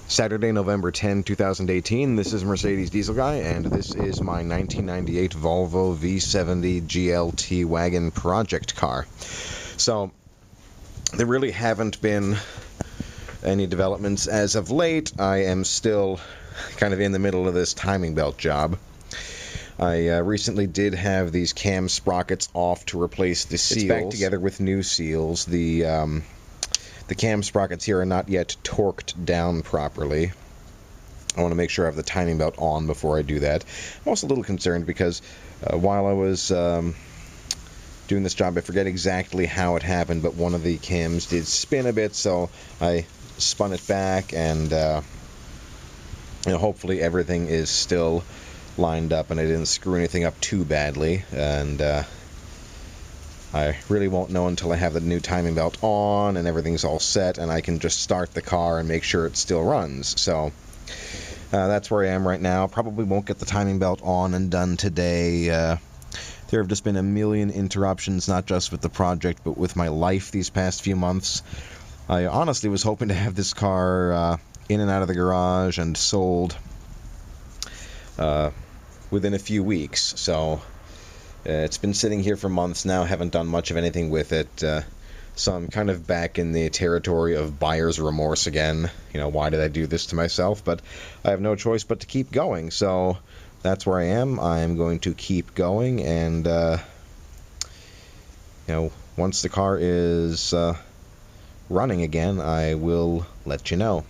Saturday, November 10, 2018. This is Mercedes Diesel Guy, and this is my 1998 Volvo V70 GLT wagon project car. So, there really haven't been any developments as of late. I am still kind of in the middle of this timing belt job. I recently did have these cam sprockets off to replace the seals. It's back together with new seals. The cam sprockets here are not yet torqued down properly. I want to make sure I have the timing belt on before I do that. I'm also a little concerned because while I was doing this job, I forget exactly how it happened, but one of the cams did spin a bit, so I spun it back, and hopefully everything is still lined up and I didn't screw anything up too badly. And I really won't know until I have the new timing belt on and everything's all set and I can just start the car and make sure it still runs. So that's where I am right now. Probably won't get the timing belt on and done today. There have just been a million interruptions, not just with the project, but with my life these past few months. I honestly was hoping to have this car in and out of the garage and sold within a few weeks. So it's been sitting here for months now, haven't done much of anything with it, so I'm kind of back in the territory of buyer's remorse again. Why did I do this to myself? But I have no choice but to keep going, so that's where I am. I'm going to keep going, and once the car is running again, I will let you know.